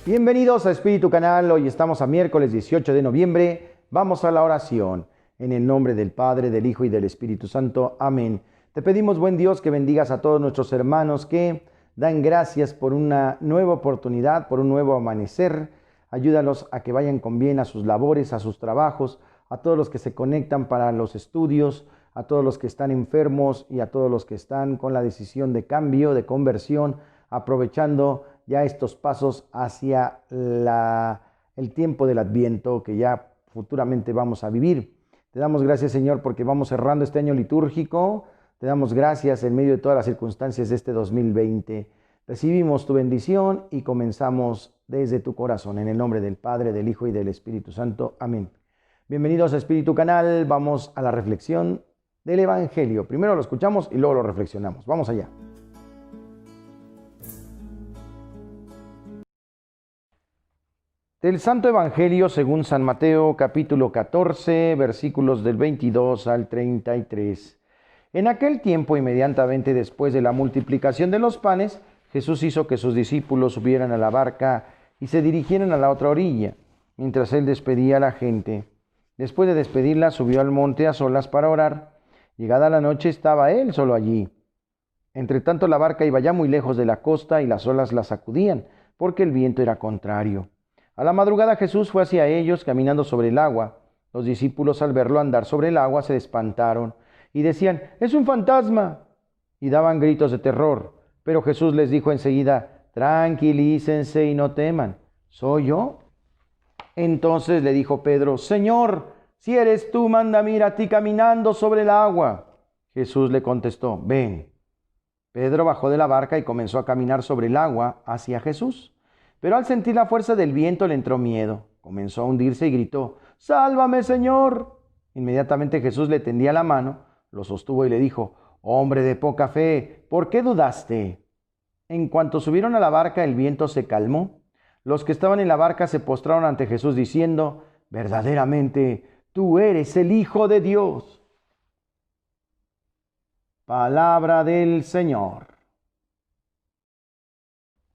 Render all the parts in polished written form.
Bienvenidos a Espíritu Canal. Hoy estamos a miércoles 18 de noviembre. Vamos a la oración. En el nombre del Padre, del Hijo y del Espíritu Santo. Amén. Te pedimos, buen Dios, que bendigas a todos nuestros hermanos que dan gracias por una nueva oportunidad, por un nuevo amanecer. Ayúdalos a que vayan con bien a sus labores, a sus trabajos, a todos los que se conectan para los estudios, a todos los que están enfermos y a todos los que están con la decisión de cambio, de conversión, aprovechando ya estos pasos hacia el tiempo del Adviento que ya futuramente vamos a vivir. Te damos gracias, Señor, porque vamos cerrando este año litúrgico. Te damos gracias en medio de todas las circunstancias de este 2020. Recibimos tu bendición y comenzamos desde tu corazón. En el nombre del Padre, del Hijo y del Espíritu Santo. Amén. Bienvenidos a Espíritu Canal. Vamos a la reflexión del Evangelio. Primero lo escuchamos y luego lo reflexionamos. Vamos allá. Del Santo Evangelio según San Mateo, capítulo 14, versículos del 22 al 33. En aquel tiempo, inmediatamente después de la multiplicación de los panes, Jesús hizo que sus discípulos subieran a la barca y se dirigieran a la otra orilla, mientras él despedía a la gente. Después de despedirla, subió al monte a solas para orar. Llegada la noche, estaba él solo allí. Entretanto, la barca iba ya muy lejos de la costa y las olas la sacudían, porque el viento era contrario. A la madrugada Jesús fue hacia ellos caminando sobre el agua. Los discípulos, al verlo andar sobre el agua, se espantaron y decían: «¡Es un fantasma!» y daban gritos de terror. Pero Jesús les dijo enseguida: «Tranquilícense y no teman. ¿Soy yo?» Entonces le dijo Pedro: «Señor, si eres tú, mándame ir a ti caminando sobre el agua». Jesús le contestó: «Ven». Pedro bajó de la barca y comenzó a caminar sobre el agua hacia Jesús. Pero al sentir la fuerza del viento le entró miedo. Comenzó a hundirse y gritó: «¡Sálvame, Señor!». Inmediatamente Jesús le tendía la mano, lo sostuvo y le dijo: «Hombre de poca fe, ¿por qué dudaste?». En cuanto subieron a la barca, el viento se calmó. Los que estaban en la barca se postraron ante Jesús diciendo: «Verdaderamente, tú eres el Hijo de Dios». Palabra del Señor.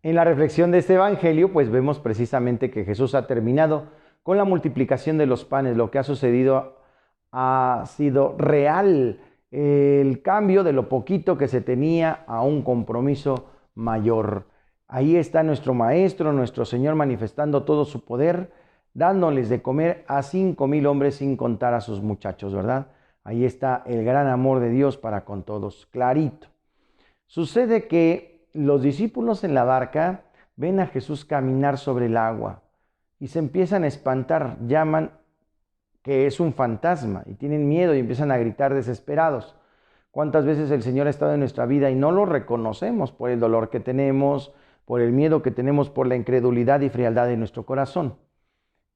En la reflexión de este Evangelio, pues vemos precisamente que Jesús ha terminado con la multiplicación de los panes. Lo que ha sucedido ha sido real, el cambio de lo poquito que se tenía a un compromiso mayor. Ahí está nuestro Maestro, nuestro Señor, manifestando todo su poder, dándoles de comer a 5,000 hombres sin contar a sus muchachos, ¿verdad? Ahí está el gran amor de Dios para con todos, clarito. Sucede que los discípulos en la barca ven a Jesús caminar sobre el agua y se empiezan a espantar, llaman que es un fantasma y tienen miedo y empiezan a gritar desesperados. ¿Cuántas veces el Señor ha estado en nuestra vida y no lo reconocemos por el dolor que tenemos, por el miedo que tenemos, por la incredulidad y frialdad de nuestro corazón?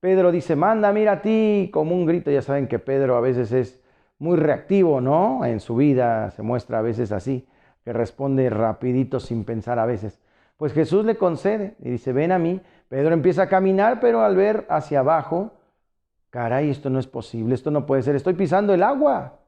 Pedro dice: «Manda, mira a ti», como un grito. Ya saben que Pedro a veces es muy reactivo, ¿no? En su vida se muestra a veces así, que responde rapidito sin pensar a veces. Pues Jesús le concede y dice: «Ven a mí». Pedro empieza a caminar, pero al ver hacia abajo, caray, esto no es posible, esto no puede ser, estoy pisando el agua.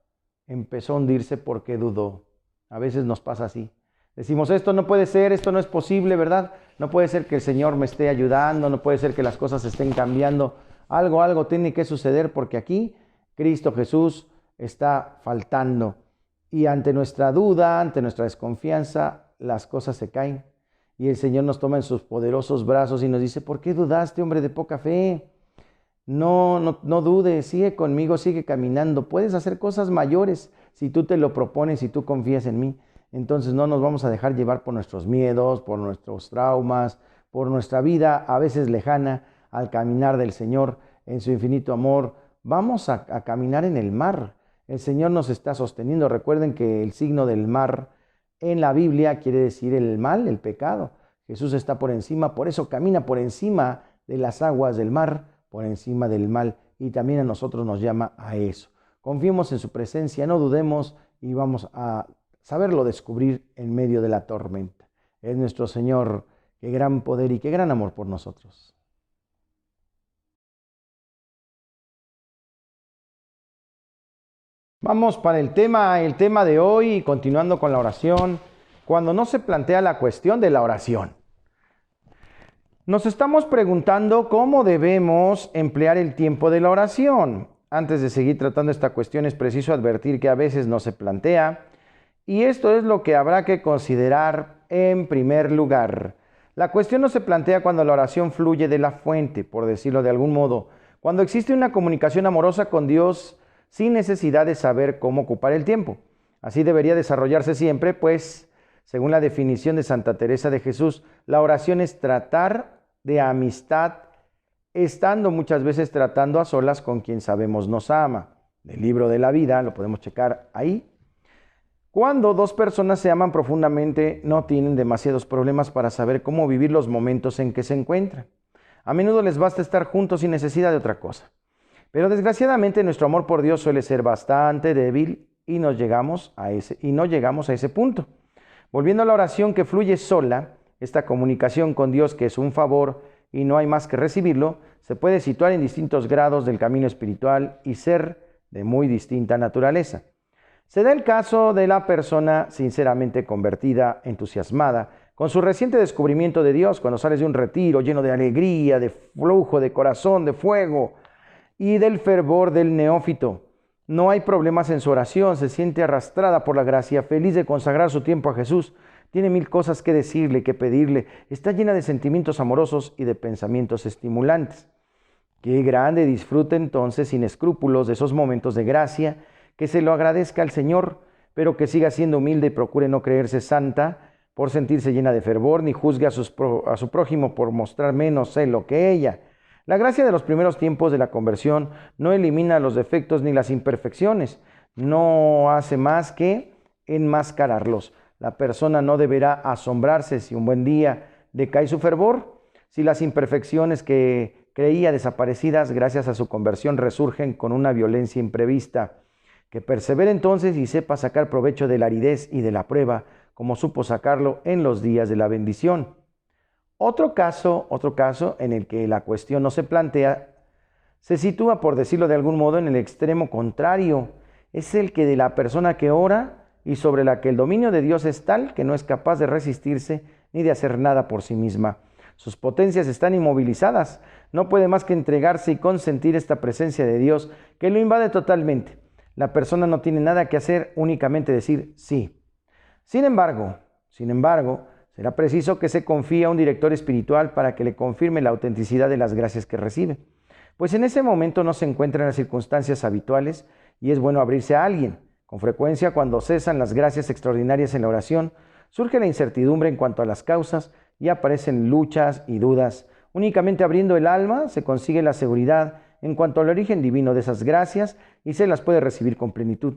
Empezó a hundirse porque dudó. A veces nos pasa así. Decimos: esto no puede ser, esto no es posible, ¿verdad? No puede ser que el Señor me esté ayudando, no puede ser que las cosas estén cambiando. Algo tiene que suceder porque aquí Cristo Jesús está faltando. Y ante nuestra duda, ante nuestra desconfianza, las cosas se caen. Y el Señor nos toma en sus poderosos brazos y nos dice: «¿Por qué dudaste, hombre de poca fe? No dudes, sigue conmigo, sigue caminando. Puedes hacer cosas mayores si tú te lo propones, si tú confías en mí». Entonces no nos vamos a dejar llevar por nuestros miedos, por nuestros traumas, por nuestra vida a veces lejana al caminar del Señor en su infinito amor. Vamos a caminar en el mar. El Señor nos está sosteniendo. Recuerden que el signo del mar en la Biblia quiere decir el mal, el pecado. Jesús está por encima, por eso camina por encima de las aguas del mar, por encima del mal, y también a nosotros nos llama a eso. Confiemos en su presencia, no dudemos y vamos a saberlo descubrir en medio de la tormenta. Es nuestro Señor, qué gran poder y qué gran amor por nosotros. Vamos para el tema de hoy, continuando con la oración, cuando no se plantea la cuestión de la oración. Nos estamos preguntando cómo debemos emplear el tiempo de la oración. Antes de seguir tratando esta cuestión es preciso advertir que a veces no se plantea, y esto es lo que habrá que considerar en primer lugar. La cuestión no se plantea cuando la oración fluye de la fuente, por decirlo de algún modo, cuando existe una comunicación amorosa con Dios sin necesidad de saber cómo ocupar el tiempo. Así debería desarrollarse siempre, pues, según la definición de Santa Teresa de Jesús, la oración es tratar de amistad, estando muchas veces tratando a solas con quien sabemos nos ama. Del libro de la vida, lo podemos checar ahí. Cuando dos personas se aman profundamente, no tienen demasiados problemas para saber cómo vivir los momentos en que se encuentran. A menudo les basta estar juntos sin necesidad de otra cosa. Pero desgraciadamente nuestro amor por Dios suele ser bastante débil y no llegamos a ese punto. Volviendo a la oración que fluye sola, esta comunicación con Dios, que es un favor y no hay más que recibirlo, se puede situar en distintos grados del camino espiritual y ser de muy distinta naturaleza. Se da el caso de la persona sinceramente convertida, entusiasmada, con su reciente descubrimiento de Dios, cuando sales de un retiro lleno de alegría, de flujo, de corazón, de fuego y del fervor del neófito. No hay problemas en su oración, se siente arrastrada por la gracia, feliz de consagrar su tiempo a Jesús. Tiene mil cosas que decirle, que pedirle. Está llena de sentimientos amorosos y de pensamientos estimulantes. Qué grande disfrute entonces sin escrúpulos de esos momentos de gracia, que se lo agradezca al Señor, pero que siga siendo humilde y procure no creerse santa por sentirse llena de fervor, ni juzgue a su prójimo por mostrar menos celo que ella. La gracia de los primeros tiempos de la conversión no elimina los defectos ni las imperfecciones, no hace más que enmascararlos. La persona no deberá asombrarse si un buen día decae su fervor, si las imperfecciones que creía desaparecidas gracias a su conversión resurgen con una violencia imprevista. Que persevere entonces y sepa sacar provecho de la aridez y de la prueba, como supo sacarlo en los días de la bendición. Otro caso en el que la cuestión no se plantea, se sitúa, por decirlo de algún modo, en el extremo contrario. Es el que de la persona que ora y sobre la que el dominio de Dios es tal que no es capaz de resistirse ni de hacer nada por sí misma. Sus potencias están inmovilizadas, no puede más que entregarse y consentir esta presencia de Dios que lo invade totalmente. La persona no tiene nada que hacer, únicamente decir sí. Sin embargo, será preciso que se confíe a un director espiritual para que le confirme la autenticidad de las gracias que recibe, pues en ese momento no se encuentra en las circunstancias habituales y es bueno abrirse a alguien. Con frecuencia, cuando cesan las gracias extraordinarias en la oración, surge la incertidumbre en cuanto a las causas y aparecen luchas y dudas. Únicamente abriendo el alma se consigue la seguridad en cuanto al origen divino de esas gracias y se las puede recibir con plenitud.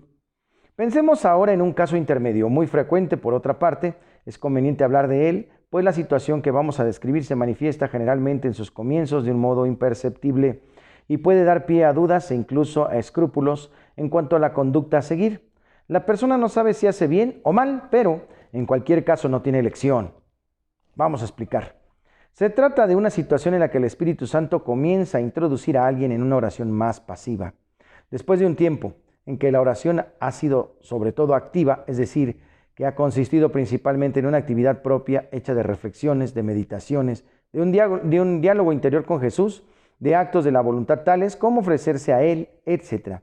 Pensemos ahora en un caso intermedio, muy frecuente por otra parte, es conveniente hablar de él, pues la situación que vamos a describir se manifiesta generalmente en sus comienzos de un modo imperceptible y puede dar pie a dudas e incluso a escrúpulos en cuanto a la conducta a seguir. La persona no sabe si hace bien o mal, pero en cualquier caso no tiene elección. Vamos a explicar. Se trata de una situación en la que el Espíritu Santo comienza a introducir a alguien en una oración más pasiva. Después de un tiempo en que la oración ha sido sobre todo activa, es decir, que ha consistido principalmente en una actividad propia hecha de reflexiones, de meditaciones, de un diálogo interior con Jesús, de actos de la voluntad tales como ofrecerse a Él, etc.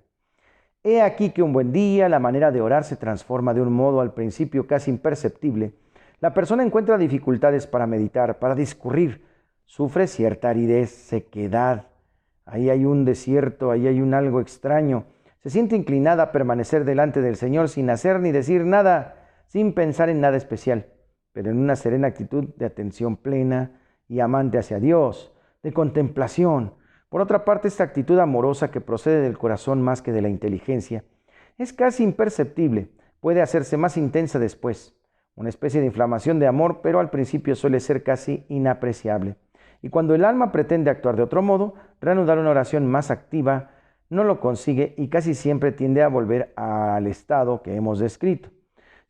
He aquí que un buen día la manera de orar se transforma de un modo al principio casi imperceptible. La persona encuentra dificultades para meditar, para discurrir, sufre cierta aridez, sequedad. Ahí hay un desierto, ahí hay un algo extraño. Se siente inclinada a permanecer delante del Señor sin hacer ni decir nada, sin pensar en nada especial, pero en una serena actitud de atención plena y amante hacia Dios, de contemplación. Por otra parte, esta actitud amorosa que procede del corazón más que de la inteligencia es casi imperceptible, puede hacerse más intensa después. Una especie de inflamación de amor, pero al principio suele ser casi inapreciable. Y cuando el alma pretende actuar de otro modo, reanudar una oración más activa, no lo consigue y casi siempre tiende a volver al estado que hemos descrito.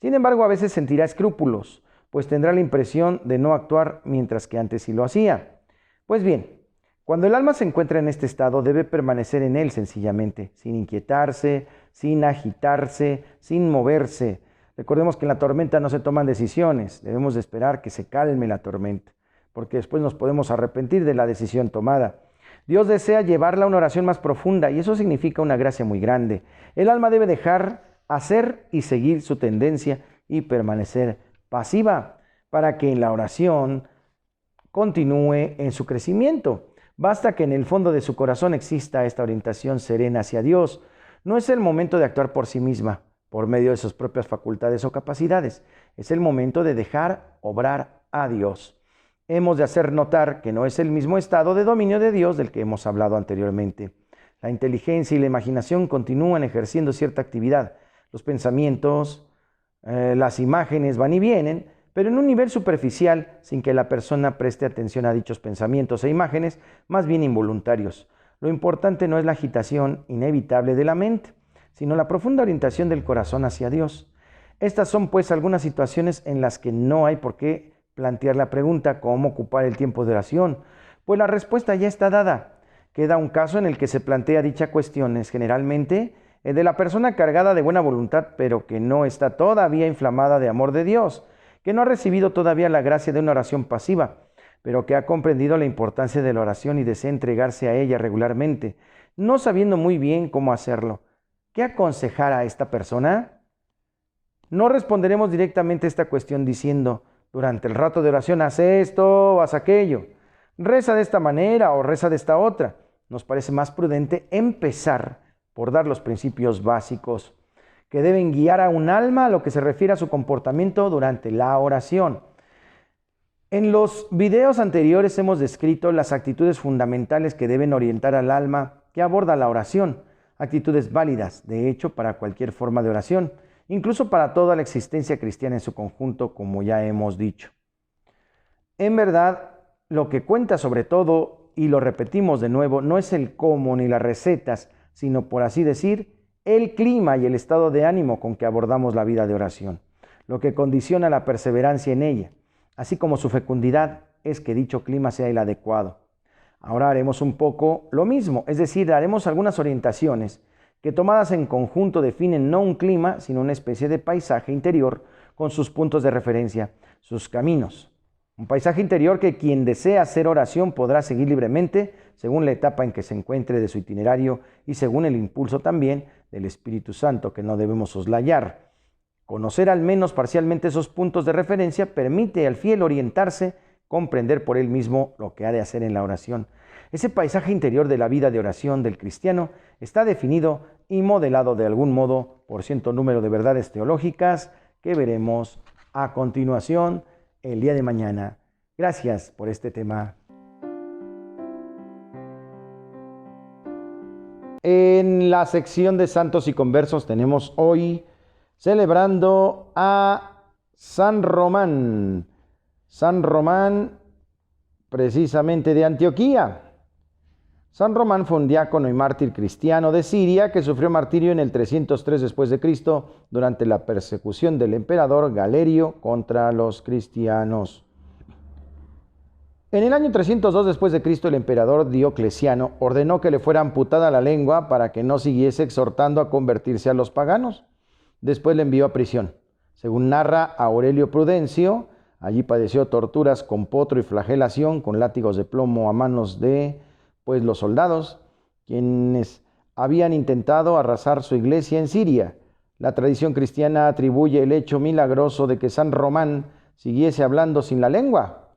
Sin embargo, a veces sentirá escrúpulos, pues tendrá la impresión de no actuar mientras que antes sí lo hacía. Pues bien, cuando el alma se encuentra en este estado, debe permanecer en él sencillamente, sin inquietarse, sin agitarse, sin moverse. Recordemos que en la tormenta no se toman decisiones, debemos de esperar que se calme la tormenta. porque después nos podemos arrepentir de la decisión tomada. Dios desea llevarla a una oración más profunda y eso significa una gracia muy grande. El alma debe dejar hacer y seguir su tendencia y permanecer pasiva para que en la oración continúe en su crecimiento. Basta que en el fondo de su corazón exista esta orientación serena hacia Dios. No es el momento de actuar por sí misma, por medio de sus propias facultades o capacidades. Es el momento de dejar obrar a Dios. Hemos de hacer notar que no es el mismo estado de dominio de Dios del que hemos hablado anteriormente. La inteligencia y la imaginación continúan ejerciendo cierta actividad. Los pensamientos, las imágenes van y vienen, pero en un nivel superficial, sin que la persona preste atención a dichos pensamientos e imágenes, más bien involuntarios. Lo importante no es la agitación inevitable de la mente, sino la profunda orientación del corazón hacia Dios. Estas son pues algunas situaciones en las que no hay por qué plantear la pregunta ¿cómo ocupar el tiempo de oración? Pues la respuesta ya está dada. Queda un caso en el que se plantea dicha cuestión, es generalmente el de la persona cargada de buena voluntad, pero que no está todavía inflamada de amor de Dios, que no ha recibido todavía la gracia de una oración pasiva, pero que ha comprendido la importancia de la oración y desea entregarse a ella regularmente, no sabiendo muy bien cómo hacerlo. ¿Qué aconsejar a esta persona? No responderemos directamente a esta cuestión diciendo, durante el rato de oración haz esto o haz aquello, reza de esta manera o reza de esta otra. Nos parece más prudente empezar por dar los principios básicos que deben guiar a un alma a lo que se refiere a su comportamiento durante la oración. En los videos anteriores hemos descrito las actitudes fundamentales que deben orientar al alma que aborda la oración, actitudes válidas, de hecho, para cualquier forma de oración, incluso para toda la existencia cristiana en su conjunto, como ya hemos dicho. En verdad, lo que cuenta sobre todo, y lo repetimos de nuevo, no es el cómo ni las recetas, sino, por así decir, el clima y el estado de ánimo con que abordamos la vida de oración, lo que condiciona la perseverancia en ella, así como su fecundidad, es que dicho clima sea el adecuado. Ahora haremos un poco lo mismo, es decir, daremos algunas orientaciones que tomadas en conjunto definen no un clima, sino una especie de paisaje interior con sus puntos de referencia, sus caminos. Un paisaje interior que quien desea hacer oración podrá seguir libremente según la etapa en que se encuentre de su itinerario y según el impulso también del Espíritu Santo que no debemos soslayar. Conocer al menos parcialmente esos puntos de referencia permite al fiel orientarse, comprender por él mismo lo que ha de hacer en la oración. Ese paisaje interior de la vida de oración del cristiano está definido y modelado de algún modo por cierto número de verdades teológicas que veremos a continuación el día de mañana. Gracias por este tema. En la sección de santos y conversos tenemos hoy celebrando a San Román. San Román, precisamente de Antioquía. San Román fue un diácono y mártir cristiano de Siria que sufrió martirio en el 303 después de Cristo durante la persecución del emperador Galerio contra los cristianos. En el año 302 después de Cristo, el emperador Diocleciano ordenó que le fuera amputada la lengua para que no siguiese exhortando a convertirse a los paganos. Después le envió a prisión. Según narra Aurelio Prudencio, allí padeció torturas con potro y flagelación con látigos de plomo a manos de los soldados, quienes habían intentado arrasar su iglesia en Siria. La tradición cristiana atribuye el hecho milagroso de que San Román siguiese hablando sin la lengua.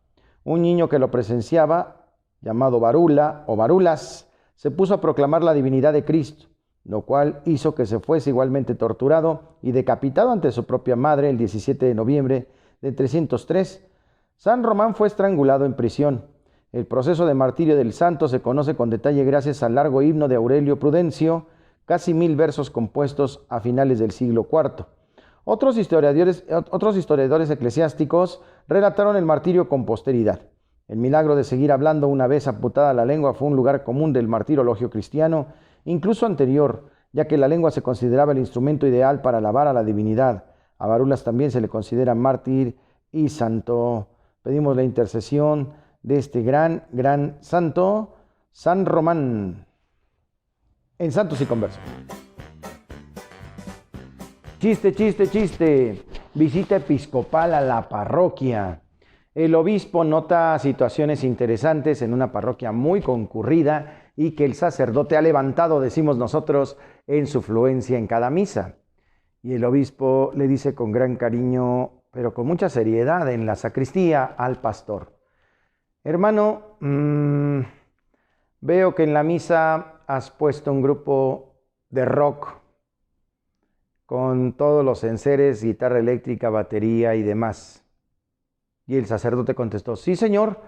Un niño que lo presenciaba, llamado Varula o Varulas, se puso a proclamar la divinidad de Cristo, lo cual hizo que se fuese igualmente torturado y decapitado ante su propia madre el 17 de noviembre de 303. San Román fue estrangulado en prisión. El proceso de martirio del santo se conoce con detalle gracias al largo himno de Aurelio Prudencio, casi 1000 versos compuestos a finales del siglo IV. Otros historiadores eclesiásticos relataron el martirio con posteridad. El milagro de seguir hablando una vez amputada la lengua fue un lugar común del martirologio cristiano, incluso anterior, ya que la lengua se consideraba el instrumento ideal para alabar a la divinidad. A Varulas también se le considera mártir y santo. Pedimos la intercesión de este gran santo, San Román. En Santos y Conversos. Chiste. Visita episcopal a la parroquia. El obispo nota situaciones interesantes en una parroquia muy concurrida y que el sacerdote ha levantado, decimos nosotros, en su fluencia en cada misa. Y el obispo le dice con gran cariño, pero con mucha seriedad en la sacristía al pastor: hermano, veo que en la misa has puesto un grupo de rock con todos los enseres, guitarra eléctrica, batería y demás. Y el sacerdote contestó: sí, señor,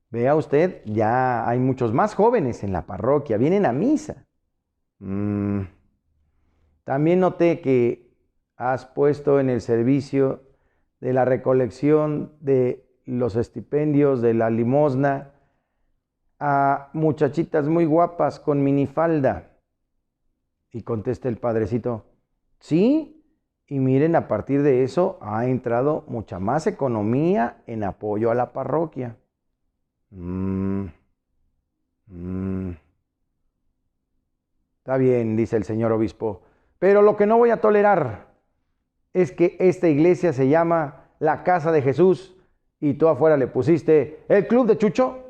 vea usted, ya hay muchos más jóvenes en la parroquia, vienen a misa. También noté que has puesto en el servicio de la recolección de los estipendios de la limosna a muchachitas muy guapas con minifalda. Y contesta el padrecito: sí, y miren, a partir de eso ha entrado mucha más economía en apoyo a la parroquia. Está bien, dice el señor obispo, pero lo que no voy a tolerar es que esta iglesia se llama la Casa de Jesús y tú afuera le pusiste el Club de Chucho.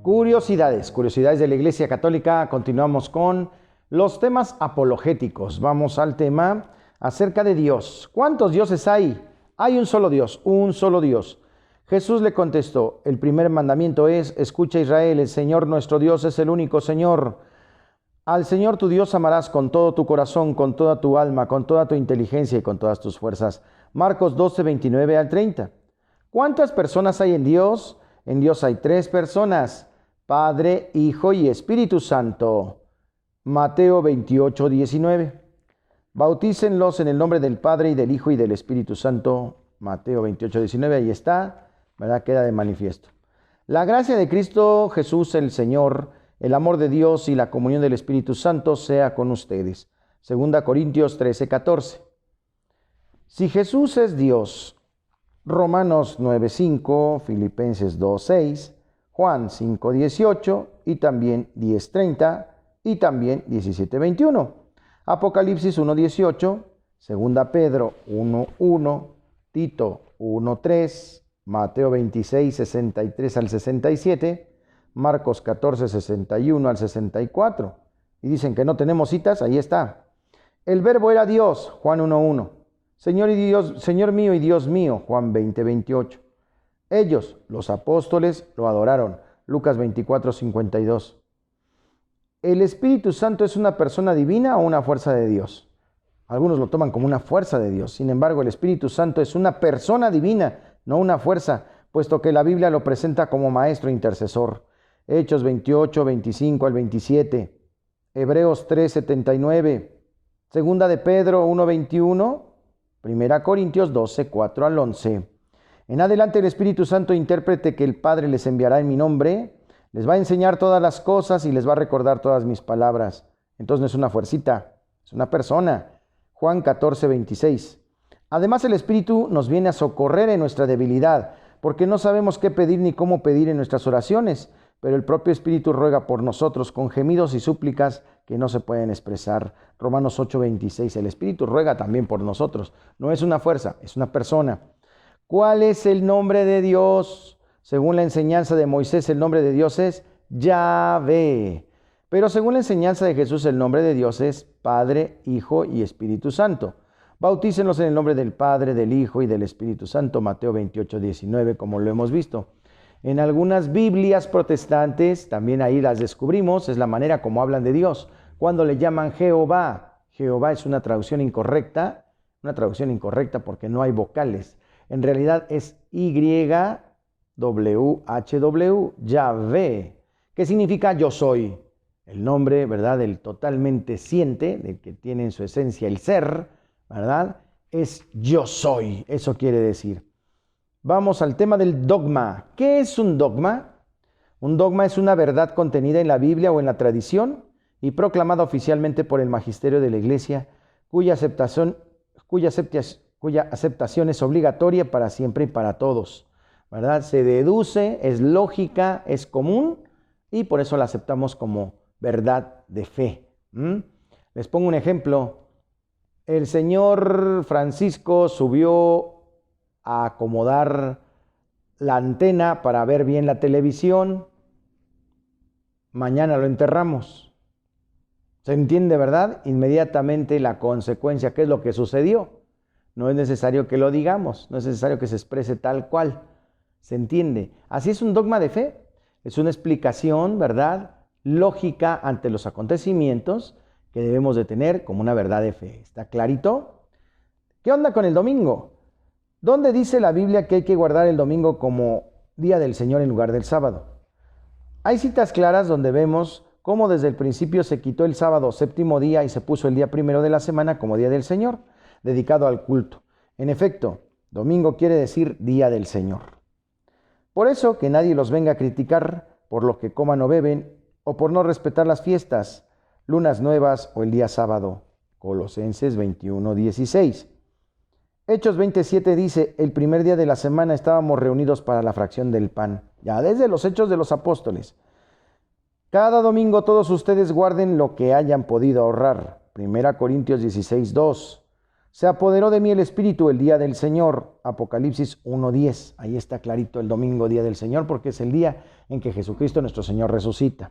Curiosidades de la Iglesia Católica. Continuamos con los temas apologéticos. Vamos al tema acerca de Dios. ¿Cuántos dioses hay? Hay un solo Dios, un solo Dios. Jesús le contestó: el primer mandamiento es: escucha, Israel, el Señor nuestro Dios es el único Señor. Al Señor tu Dios amarás con todo tu corazón, con toda tu alma, con toda tu inteligencia y con todas tus fuerzas. Marcos 12, 29 al 30. ¿Cuántas personas hay en Dios? En Dios hay 3 personas: Padre, Hijo y Espíritu Santo. Mateo 28, 19. Bautícenlos en el nombre del Padre y del Hijo y del Espíritu Santo. Mateo 28, 19. Ahí está, ¿verdad? Queda de manifiesto. La gracia de Cristo Jesús el Señor, el amor de Dios y la comunión del Espíritu Santo sea con ustedes. 2 Corintios 13, 14. Si Jesús es Dios, Romanos 9, 5, Filipenses 2, 6, Juan 5, 18 y también 10, 30 y también 17, 21. Apocalipsis 1, 18, 2 Pedro 1, 1, Tito 1, 3, Mateo 26, 63 al 67, Marcos 14, 61 al 64. Y dicen que no tenemos citas, ahí está. El verbo era Dios, Juan 1, 1. Señor mío y Dios mío, Juan 20, 28. Ellos, los apóstoles, lo adoraron. Lucas 24, 52. ¿El Espíritu Santo es una persona divina o una fuerza de Dios? Algunos lo toman como una fuerza de Dios. Sin embargo, el Espíritu Santo es una persona divina, no una fuerza, puesto que la Biblia lo presenta como maestro intercesor. Hechos 28, 25 al 27. Hebreos 3, 79. Segunda de Pedro 1, 21. Primera Corintios 12, 4 al 11. En adelante el Espíritu Santo, intérprete que el Padre les enviará en mi nombre, les va a enseñar todas las cosas y les va a recordar todas mis palabras. Entonces no es una fuercita, es una persona. Juan 14, 26. Además el Espíritu nos viene a socorrer en nuestra debilidad, porque no sabemos qué pedir ni cómo pedir en nuestras oraciones, pero el propio Espíritu ruega por nosotros con gemidos y súplicas que no se pueden expresar. Romanos 8, 26. El Espíritu ruega también por nosotros. No es una fuerza, es una persona. ¿Cuál es el nombre de Dios? Según la enseñanza de Moisés, el nombre de Dios es Yahvé. Pero según la enseñanza de Jesús, el nombre de Dios es Padre, Hijo y Espíritu Santo. Bautícenlos en el nombre del Padre, del Hijo y del Espíritu Santo. Mateo 28, 19, como lo hemos visto. En algunas Biblias protestantes, también ahí las descubrimos, es la manera como hablan de Dios. Cuando le llaman Jehová. Jehová es una traducción incorrecta porque no hay vocales. En realidad es YWHW, Yahvé, que significa yo soy. El nombre, ¿verdad?, del totalmente siente, del que tiene en su esencia el ser, ¿verdad?, es yo soy. Eso quiere decir. Vamos al tema del dogma. ¿Qué es un dogma? Un dogma es una verdad contenida en la Biblia o en la tradición y proclamada oficialmente por el magisterio de la Iglesia, cuya aceptación es obligatoria para siempre y para todos, ¿verdad? Se deduce, es lógica, es común y por eso la aceptamos como verdad de fe. Les pongo un ejemplo. el señor Francisco subió a acomodar la antena para ver bien la televisión. Mañana lo enterramos. ¿Se entiende, verdad? Inmediatamente la consecuencia, ¿qué es lo que sucedió? No es necesario que lo digamos, no es necesario que se exprese tal cual. ¿Se entiende? Así es un dogma de fe. Es una explicación, ¿verdad?, lógica ante los acontecimientos que debemos de tener como una verdad de fe. ¿Está clarito? ¿Qué onda con el domingo? ¿Dónde dice la Biblia que hay que guardar el domingo como día del Señor en lugar del sábado? Hay citas claras donde vemos cómo desde el principio se quitó el sábado séptimo día y se puso el día primero de la semana como día del Señor, dedicado al culto. En efecto, domingo quiere decir día del Señor. Por eso que nadie los venga a criticar por lo que coman o beben o por no respetar las fiestas, lunas nuevas o el día sábado. Colosenses 21:16. Hechos 27 dice, el primer día de la semana estábamos reunidos para la fracción del pan. Ya desde los Hechos de los Apóstoles. Cada domingo todos ustedes guarden lo que hayan podido ahorrar. 1 Corintios 16:2. Se apoderó de mí el Espíritu el día del Señor. Apocalipsis 1:10. Ahí está clarito el domingo, día del Señor, porque es el día en que Jesucristo nuestro Señor resucita.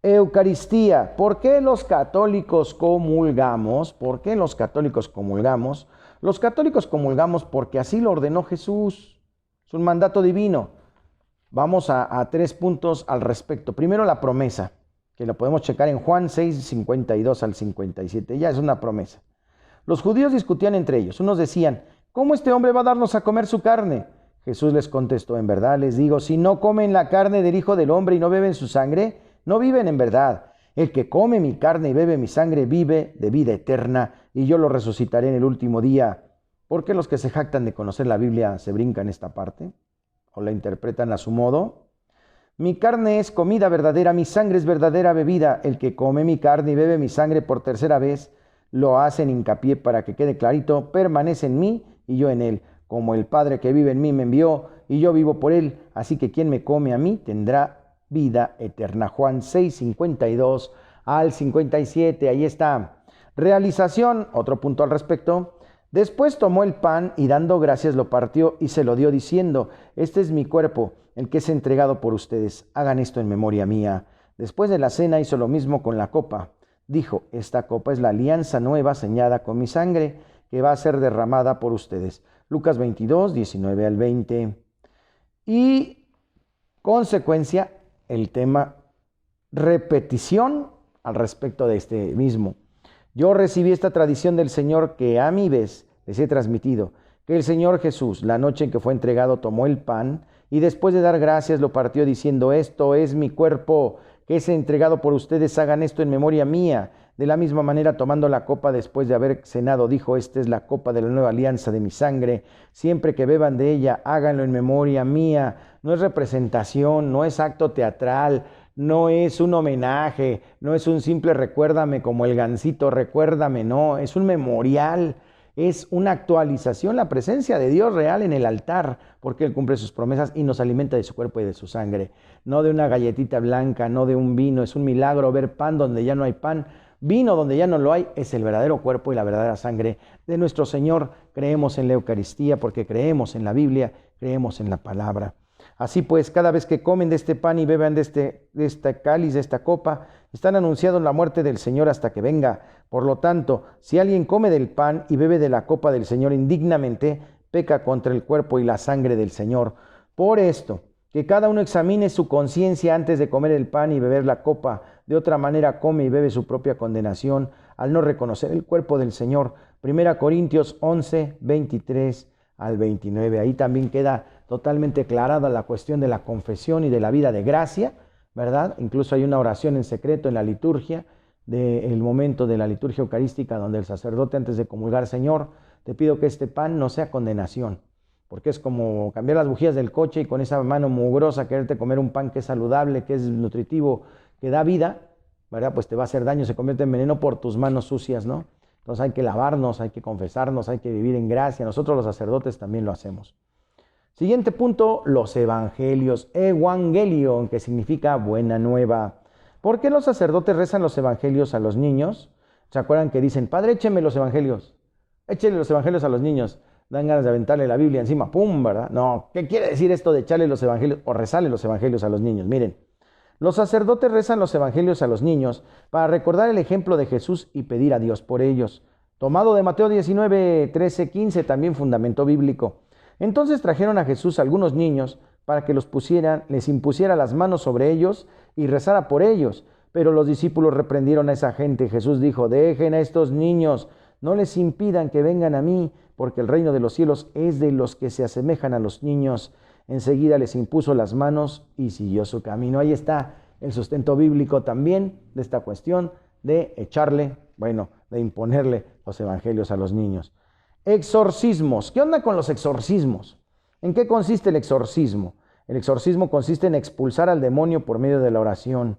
Eucaristía. ¿Por qué los católicos comulgamos? ¿Por qué los católicos comulgamos? Los católicos comulgamos porque así lo ordenó Jesús. Es un mandato divino. Vamos a 3 puntos al respecto. Primero, la promesa, que lo podemos checar en Juan 6:52 al 57. Ya es una promesa. Los judíos discutían entre ellos. Unos decían, ¿cómo este hombre va a darnos a comer su carne? Jesús les contestó, en verdad les digo, si no comen la carne del Hijo del Hombre y no beben su sangre, no viven en verdad. El que come mi carne y bebe mi sangre vive de vida eterna, y yo lo resucitaré en el último día. ¿Por qué los que se jactan de conocer la Biblia se brincan esta parte? ¿O la interpretan a su modo? Mi carne es comida verdadera, mi sangre es verdadera bebida. El que come mi carne y bebe mi sangre por tercera vez, lo hacen hincapié para que quede clarito, permanece en mí y yo en él. Como el Padre que vive en mí me envió y yo vivo por él, así que quien me come a mí tendrá vida eterna. Juan 6:52 al 57, ahí está. Realización, otro punto al respecto. Después tomó el pan y dando gracias lo partió y se lo dio diciendo, este es mi cuerpo, el que es entregado por ustedes. Hagan esto en memoria mía. Después de la cena hizo lo mismo con la copa. Dijo, esta copa es la alianza nueva sellada con mi sangre, que va a ser derramada por ustedes. Lucas 22:19 al 20. Y consecuencia, el tema repetición al respecto de este mismo. Yo recibí esta tradición del Señor que a mi vez les he transmitido, que el Señor Jesús, la noche en que fue entregado, tomó el pan y después de dar gracias lo partió diciendo, esto es mi cuerpo, que es entregado por ustedes, hagan esto en memoria mía. De la misma manera, tomando la copa después de haber cenado, dijo, esta es la copa de la nueva alianza de mi sangre. Siempre que beban de ella, háganlo en memoria mía. No es representación, no es acto teatral, no es un homenaje, no es un simple recuérdame como el gansito, recuérdame, no, es un memorial. Es una actualización, la presencia de Dios real en el altar, porque Él cumple sus promesas y nos alimenta de su cuerpo y de su sangre. No de una galletita blanca, no de un vino. Es un milagro ver pan donde ya no hay pan, vino donde ya no lo hay. Es el verdadero cuerpo y la verdadera sangre de nuestro Señor. Creemos en la Eucaristía porque creemos en la Biblia, creemos en la palabra. Así pues, cada vez que comen de este pan y beban de este cáliz, de esta copa, están anunciando la muerte del Señor hasta que venga. Por lo tanto, si alguien come del pan y bebe de la copa del Señor indignamente, peca contra el cuerpo y la sangre del Señor. Por esto, que cada uno examine su conciencia antes de comer el pan y beber la copa. De otra manera come y bebe su propia condenación al no reconocer el cuerpo del Señor. 1 Corintios 11:23 al 29. Ahí también queda totalmente aclarada la cuestión de la confesión y de la vida de gracia, ¿verdad? Incluso hay una oración en secreto en la liturgia, del momento de la liturgia eucarística, donde el sacerdote antes de comulgar, Señor, te pido que este pan no sea condenación, porque es como cambiar las bujías del coche y con esa mano mugrosa quererte comer un pan que es saludable, que es nutritivo, que da vida, ¿verdad? Pues te va a hacer daño, se convierte en veneno por tus manos sucias, ¿no? Entonces hay que lavarnos, hay que confesarnos, hay que vivir en gracia. Nosotros los sacerdotes también lo hacemos. Siguiente punto, los evangelios. Evangelion, que significa buena nueva. ¿Por qué los sacerdotes rezan los evangelios a los niños? ¿Se acuerdan que dicen, padre, écheme los evangelios? Échenle los evangelios a los niños. Dan ganas de aventarle la Biblia encima, ¡pum!, ¿verdad? No, ¿qué quiere decir esto de echarle los evangelios o rezarle los evangelios a los niños? Miren, los sacerdotes rezan los evangelios a los niños para recordar el ejemplo de Jesús y pedir a Dios por ellos. Tomado de Mateo 19, 13, 15, también fundamento bíblico. Entonces trajeron a Jesús algunos niños para que les impusiera las manos sobre ellos y rezara por ellos. Pero los discípulos reprendieron a esa gente. Jesús dijo, dejen a estos niños, no les impidan que vengan a mí, porque el reino de los cielos es de los que se asemejan a los niños. Enseguida les impuso las manos y siguió su camino. Ahí está el sustento bíblico también de esta cuestión de de imponerle los evangelios a los niños. Exorcismos. ¿Qué onda con los exorcismos? ¿En qué consiste el exorcismo? El exorcismo consiste en expulsar al demonio por medio de la oración.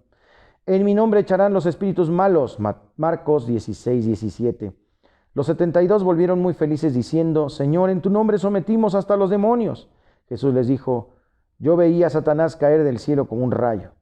En mi nombre echarán los espíritus malos. Marcos 16, 17. Los 72 volvieron muy felices diciendo, Señor, en tu nombre sometimos hasta los demonios. Jesús les dijo, yo veía a Satanás caer del cielo como un rayo.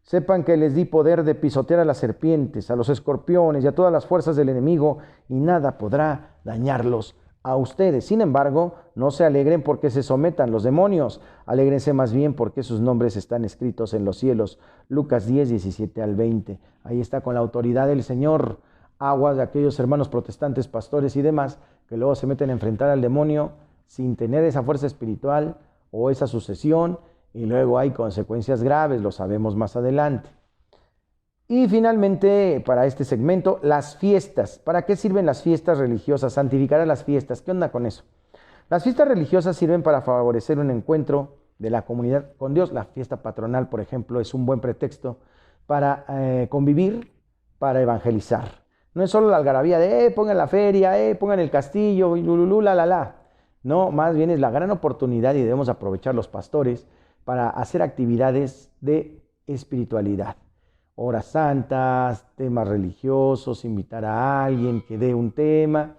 Sepan que les di poder de pisotear a las serpientes, a los escorpiones y a todas las fuerzas del enemigo, y nada podrá dañarlos a ustedes. Sin embargo, no se alegren porque se sometan los demonios, alégrense más bien porque sus nombres están escritos en los cielos. Lucas 10, 17 al 20. Ahí está con la autoridad del Señor. Aguas de aquellos hermanos protestantes, pastores y demás, que luego se meten a enfrentar al demonio sin tener esa fuerza espiritual o esa sucesión, y luego hay consecuencias graves, lo sabemos más adelante. Y finalmente, para este segmento, las fiestas. ¿Para qué sirven las fiestas religiosas? Santificar a las fiestas. ¿Qué onda con eso? Las fiestas religiosas sirven para favorecer un encuentro de la comunidad con Dios. La fiesta patronal, por ejemplo, es un buen pretexto para convivir, para evangelizar. No es solo la algarabía de, pongan la feria, pongan el castillo, y lululú, la. No, más bien es la gran oportunidad y debemos aprovechar los pastores para hacer actividades de espiritualidad. Horas santas, temas religiosos, invitar a alguien que dé un tema,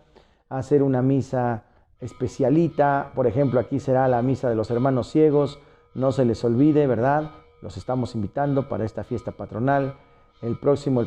hacer una misa especialita. Por ejemplo, aquí será la misa de los hermanos ciegos. No se les olvide, ¿verdad? Los estamos invitando para esta fiesta patronal. El próximo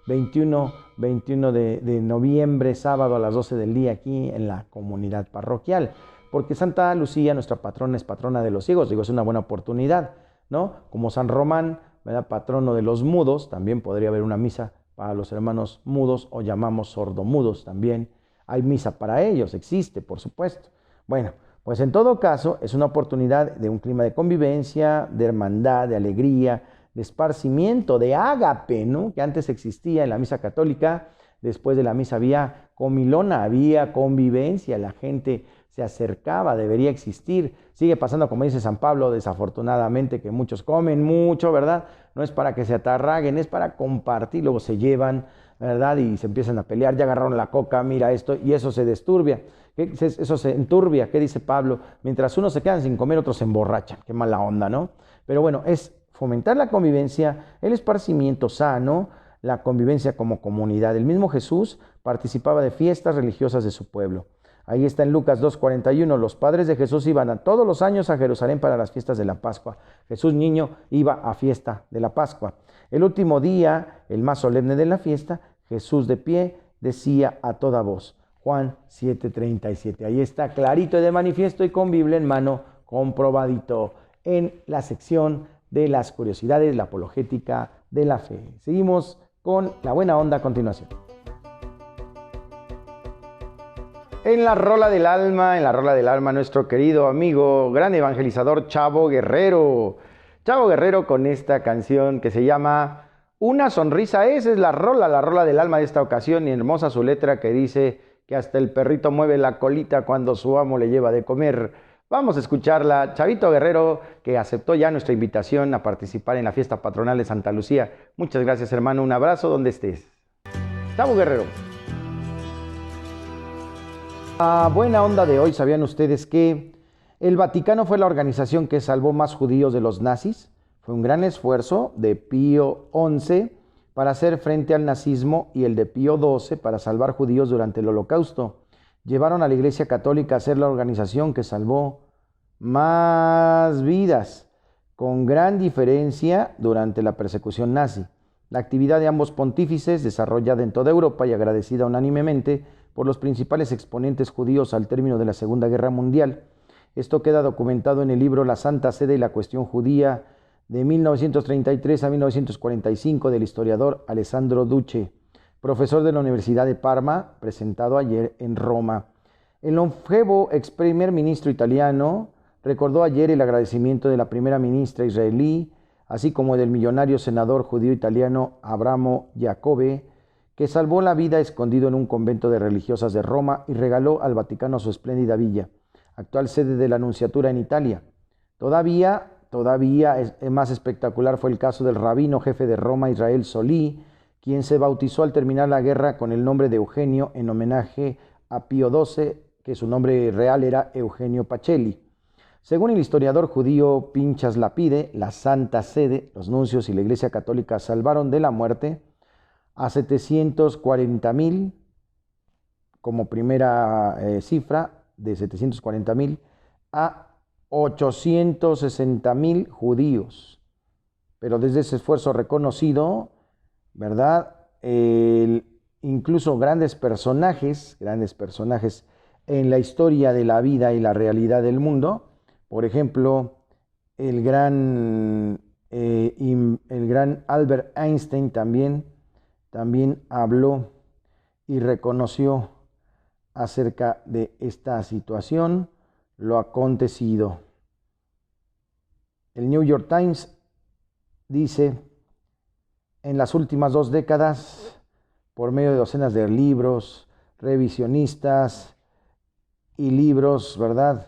21 de noviembre, sábado a las 12 del día, aquí en la comunidad parroquial. Porque Santa Lucía, nuestra patrona, es patrona de los ciegos. Digo, es una buena oportunidad, ¿no? Como San Román, ¿verdad?, patrono de los mudos, también podría haber una misa para los hermanos mudos, o llamamos sordomudos también. Hay misa para ellos, existe, por supuesto. Bueno, pues en todo caso, es una oportunidad de un clima de convivencia, de hermandad, de alegría, de esparcimiento, de ágape, ¿no?, que antes existía en la misa católica. Después de la misa había comilona, había convivencia, la gente se acercaba, debería existir. Sigue pasando, como dice San Pablo, desafortunadamente, que muchos comen mucho, ¿verdad? No es para que se atarraguen, es para compartir, luego se llevan, ¿verdad? Y se empiezan a pelear, ya agarraron la coca, mira esto, y eso se desturbia, eso se enturbia. ¿Qué dice Pablo? Mientras unos se quedan sin comer, otros se emborrachan. Qué mala onda, ¿no? Pero bueno, es fomentar la convivencia, el esparcimiento sano, la convivencia como comunidad. El mismo Jesús participaba de fiestas religiosas de su pueblo. Ahí está en Lucas 2:41, los padres de Jesús iban todos los años a Jerusalén para las fiestas de la Pascua. Jesús niño iba a fiesta de la Pascua. El último día, el más solemne de la fiesta, Jesús de pie decía a toda voz, Juan 7:37. Ahí está clarito y de manifiesto y con Biblia en mano, comprobadito, en la sección de las curiosidades, la apologética de la fe. Seguimos con la buena onda a continuación. En la rola del alma, nuestro querido amigo, gran evangelizador Chavo Guerrero. Chavo Guerrero con esta canción que se llama Una sonrisa. Esa es la rola del alma de esta ocasión, y hermosa su letra que dice que hasta el perrito mueve la colita cuando su amo le lleva de comer. Vamos a escucharla. Chavito Guerrero, que aceptó ya nuestra invitación a participar en la fiesta patronal de Santa Lucía. Muchas gracias, hermano. Un abrazo donde estés. Chavo Guerrero. La buena onda de hoy, ¿sabían ustedes que el Vaticano fue la organización que salvó más judíos de los nazis? Fue un gran esfuerzo de Pío XI para hacer frente al nazismo y el de Pío XII para salvar judíos durante el Holocausto. Llevaron a la Iglesia Católica a ser la organización que salvó más vidas, con gran diferencia durante la persecución nazi. La actividad de ambos pontífices, desarrollada en toda Europa y agradecida unánimemente por los principales exponentes judíos al término de la Segunda Guerra Mundial. Esto queda documentado en el libro La Santa Sede y la Cuestión Judía de 1933 a 1945 del historiador Alessandro Duce, profesor de la Universidad de Parma, presentado ayer en Roma. El longevo ex primer ministro italiano recordó ayer el agradecimiento de la primera ministra israelí, así como del millonario senador judío italiano Abramo Giacobbe, que salvó la vida escondido en un convento de religiosas de Roma y regaló al Vaticano su espléndida villa, actual sede de la Nunciatura en Italia. Todavía más espectacular fue el caso del rabino jefe de Roma, Israel Solí, quien se bautizó al terminar la guerra con el nombre de Eugenio en homenaje a Pío XII, que su nombre real era Eugenio Pacelli. Según el historiador judío Pinchas Lapide, la Santa Sede, los nuncios y la Iglesia Católica salvaron de la muerte a 740,000, como primera cifra, de 740,000 a 860,000 judíos. Pero desde ese esfuerzo reconocido, ¿verdad? Incluso grandes personajes en la historia de la vida y la realidad del mundo. Por ejemplo, el gran Albert Einstein también habló y reconoció acerca de esta situación, lo acontecido. El New York Times dice: en las últimas 2 décadas, por medio de docenas de libros, revisionistas y libros, ¿verdad?,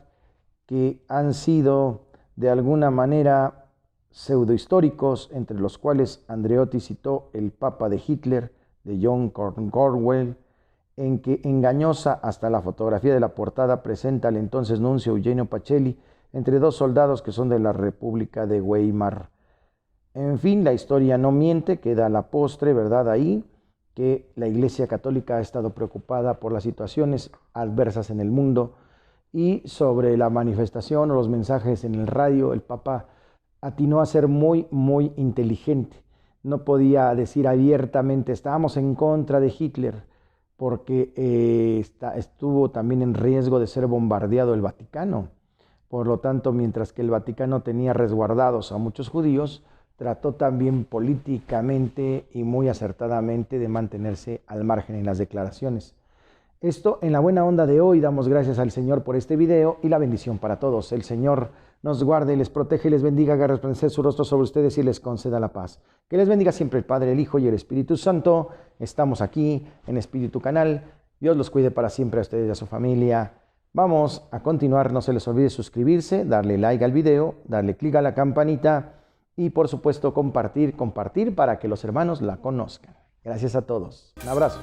que han sido de alguna manera pseudohistóricos, entre los cuales Andreotti citó El Papa de Hitler, de John Cornwell, en que engañosa hasta la fotografía de la portada presenta al entonces nuncio Eugenio Pacelli entre 2 soldados que son de la República de Weimar. En fin, la historia no miente, queda a la postre, ¿verdad?, ahí, que la Iglesia Católica ha estado preocupada por las situaciones adversas en el mundo, y sobre la manifestación o los mensajes en el radio, el Papa atinó a ser muy, muy inteligente. No podía decir abiertamente, estábamos en contra de Hitler, porque estuvo también en riesgo de ser bombardeado el Vaticano. Por lo tanto, mientras que el Vaticano tenía resguardados a muchos judíos, trató también políticamente y muy acertadamente de mantenerse al margen en las declaraciones. Esto en la buena onda de hoy. Damos gracias al Señor por este video y la bendición para todos. El Señor nos guarde, les protege, les bendiga, haga resplandecer su rostro sobre ustedes y les conceda la paz. Que les bendiga siempre el Padre, el Hijo y el Espíritu Santo. Estamos aquí en Espíritu Canal. Dios los cuide para siempre a ustedes y a su familia. Vamos a continuar. No se les olvide suscribirse, darle like al video, darle clic a la campanita y por supuesto compartir para que los hermanos la conozcan. Gracias a todos. Un abrazo.